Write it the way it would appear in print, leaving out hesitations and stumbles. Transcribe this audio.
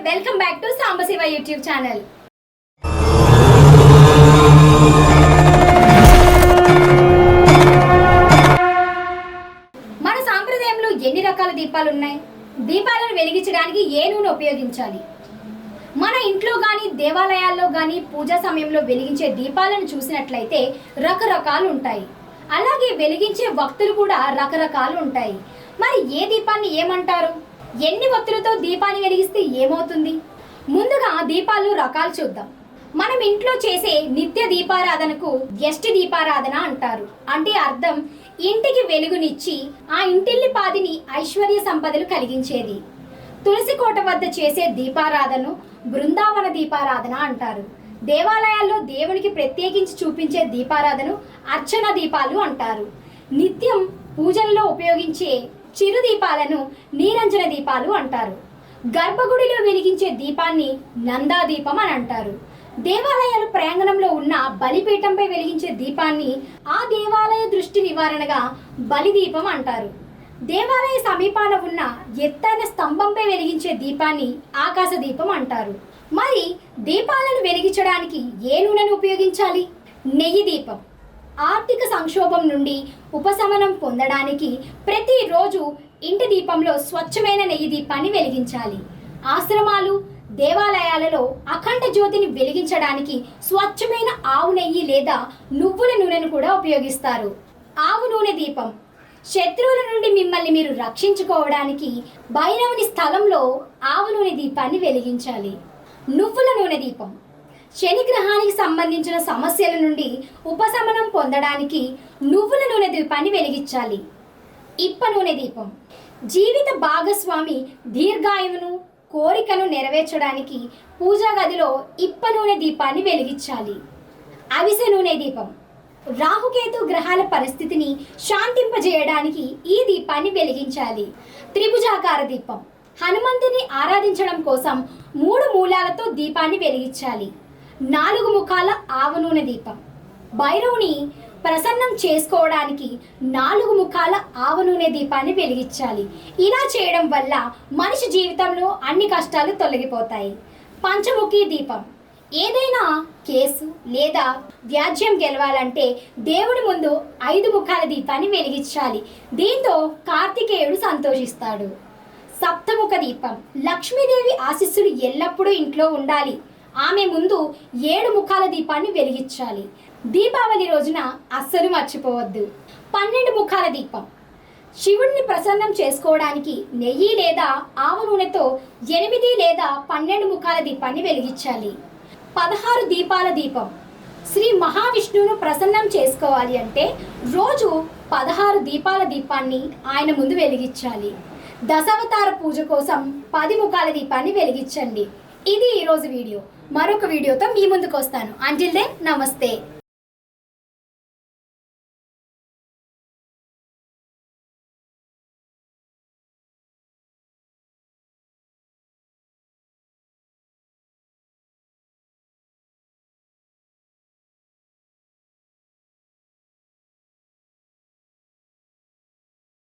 Welcome back to Sambasiva YouTube channel. మన సాంప్రదాయంలో ఎన్ని రకాల దీపాలు ఉన్నాయి? దీపాలను వెలిగించడానికి ఏ నూనె ఉపయోగించాలి? మన ఇంట్లో కానీ దేవాలయాల్లో కానీ పూజా సమయంలో వెలిగించే దీపాలను చూసినట్లయితే రకరకాలు ఉంటాయి. అలాగే వెలిగించే వక్తులు కూడా రకరకాలు ఉంటాయి. మరి ఏ దీపాన్ని ఏమంటారు? ఎన్ని వత్తులతో దీపాన్ని వెలిగిస్తే ఏమవుతుంది? ముందుగా దీపాలు రకాలు చూద్దాం. మనం ఇంట్లో చేసే నిత్య దీపారాధనకు ఎష్టి దీపారాధన అంటారు. అంటే అర్థం ఇంటికి వెలుగునిచ్చి ఆ ఇంటిల్లి పాదిని ఐశ్వర్య సంపదలు కలిగించేది. తులసి కోట వద్ద చేసే దీపారాధనను బృందావన దీపారాధన అంటారు. దేవాలయాల్లో దేవునికి ప్రత్యేకించి చూపించే దీపారాధన అర్చన దీపాలు అంటారు. నిత్యం పూజల్లో ఉపయోగించే చిరు దీపాలను నీరంజన దీపాలు అంటారు. గర్భగుడిలో వెలిగించే దీపాన్ని నందా దీపం అని అంటారు. దేవాలయాల ప్రాంగణంలో ఉన్న బలిపీఠంపై వెలిగించే దీపాన్ని ఆ దేవాలయ దృష్టి నివారణగా బలిదీపం అంటారు. దేవాలయ సమీపాన ఉన్న ఎత్తైన స్తంభంపై వెలిగించే దీపాన్ని ఆకాశ దీపం అంటారు. మరి దీపాలను వెలిగించడానికి ఏ నూనెను ఉపయోగించాలి? నెయ్యి దీపం. ఆర్థిక సంక్షోభం నుండి ఉపశమనం పొందడానికి ప్రతిరోజు ఇంటి దీపంలో స్వచ్ఛమైన నెయ్యి దీపాన్ని వెలిగించాలి. ఆశ్రమాలు, దేవాలయాలలో అఖండ జ్యోతిని వెలిగించడానికి స్వచ్ఛమైన ఆవు నెయ్యి లేదా నువ్వుల నూనెను కూడా ఉపయోగిస్తారు. ఆవు నూనె దీపం. శత్రువుల నుండి మిమ్మల్ని మీరు రక్షించుకోవడానికి భైరవుని స్థలంలో ఆవు నూనె దీపాన్ని వెలిగించాలి. నువ్వుల నూనె దీపం. శని గ్రహానికి సంబంధించిన సమస్యల నుండి ఉపశమనం పొందడానికి నువ్వుల నూనె దీపాన్ని వెలిగించాలి. ఇప్ప నూనె దీపం. జీవిత భాగస్వామి దీర్ఘాయువును కోరికను నెరవేర్చడానికి పూజా గదిలో ఇప్ప నూనె దీపాన్ని వెలిగించాలి. అవిసె నూనె దీపం. రాహుకేతు గ్రహాల పరిస్థితిని శాంతింపజేయడానికి ఈ దీపాన్ని వెలిగించాలి. త్రిభుజాకార దీపం. హనుమంతుని ఆరాధించడం కోసం 3 మూలాలతో దీపాన్ని వెలిగించాలి. 4 ముఖాల ఆవ నూనె దీపం. భైరవుని ప్రసన్నం చేసుకోవడానికి 4 ముఖాల ఆవ నూనె దీపాన్ని వెలిగించాలి. ఇలా చేయడం వల్ల మనిషి జీవితంలో అన్ని కష్టాలు తొలగిపోతాయి. పంచముఖి దీపం. ఏదైనా కేసు లేదా వ్యాజ్యం గెలవాలంటే దేవుడి ముందు 5 ముఖాల దీపాన్ని వెలిగించాలి. దీంతో కార్తికేయుడు సంతోషిస్తాడు. సప్తముఖ దీపం. లక్ష్మీదేవి ఆశీస్సులు ఎల్లప్పుడూ ఇంట్లో ఉండాలి. ఆమె ముందు 7 ముఖాల దీపాన్ని వెలిగించాలి. దీపావళి రోజున అస్సలు మర్చిపోవద్దు. 12 ముఖాల దీపం. శివుడిని ప్రసన్నం చేసుకోవడానికి నెయ్యి లేదా ఆవ నూనెతో 8 లేదా 12 ముఖాల దీపాన్ని వెలిగించాలి. 16 దీపాల దీపం. శ్రీ మహావిష్ణువును ప్రసన్నం చేసుకోవాలి అంటే రోజు 16 దీపాల దీపాన్ని ఆయన ముందు వెలిగించాలి. దశావతార పూజ కోసం 10 ముఖాల దీపాన్ని వెలిగించండి. ఇది ఈరోజు వీడియో. మరొక వీడియోతో మీ ముందుకు వస్తాను. అంటిల్ దెన్ నమస్తే.